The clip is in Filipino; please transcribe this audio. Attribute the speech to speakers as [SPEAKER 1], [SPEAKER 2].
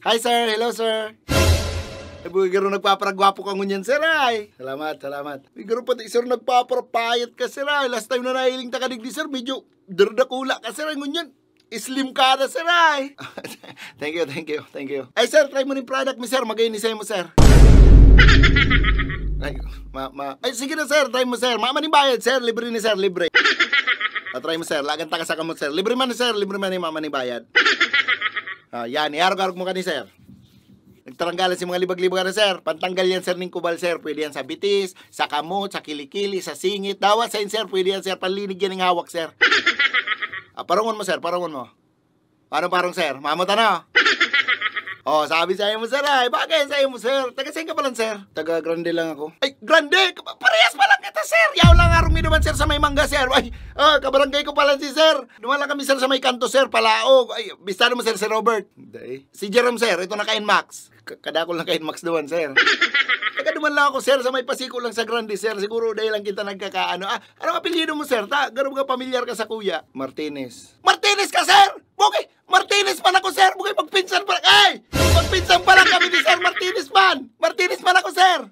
[SPEAKER 1] Hi, sir. Hello, sir. Buhay garo nagpaparagwapo ka ngunyan, sir, ay. Salamat, salamat. Buhay garo pati, sir, nagpaparapayat ka, sir, ay. Last time na nahiling takadig di, sir, medyo dardakula ka, sir, ay ngunyan. Slim ka na, sir, ay. Thank you, thank you, thank you. Ay, sir, try mo ng product mi, sir. Mag-inisay mo, sir. Ay, sige na, sir. Try mo, sir. Mama ni bayad, sir. Libre ni, sir. Libre. Try mo, sir. Lagan taga sa kamot, sir. Libre man ni, sir. Libre man ni mama ni bayad. Yan. Iarog-arog mo ka ni, sir. Nagtaranggalan si mga libag-libag na, sir. Pantanggal yan, sir, ng kubal, sir. Pwede yan sa bitis, sa kamot, sa kilikili, sa singit. Dawat sa sir. Pwede yan, sir. Panlinig yan ng hawak, sir. Parangon mo, sir. Parangon mo. Paano parang, sir? Mamutan na. Sabi sa'yo mo, sir, ay. Bagay sa'yo mo, sir. Taga-saan ka pa lang, sir? Taga-grande lang ako. Ay, grande! Parehas pa lang kita, sir. Yaw lang arumi naman, sir, sa may mangga, sir. Ay, kabarangay ko pala si sir. Duman lang kami, sir, sa may kanto, sir. Palaog. Ay, bistado mo, sir, si Robert. Hindi. Si Jerome, sir. Ito na ka-Inmax. Kadakol na ka-Inmax doon, sir. Duman lang ako, sir, sa may pasiko lang sa grande, sir. Siguro dahil lang kita nagkakaano. Anong apelyido mo, sir? Ganun ka pamilyar ka sa kuya? Martinez. Martinez ka, sir! Bukay! Martinez man ako, sir! Bukay, magpinsan pa lang! Ay! Magpinsan pa lang kami ni Sir Martinez man! Martinez man ako, sir!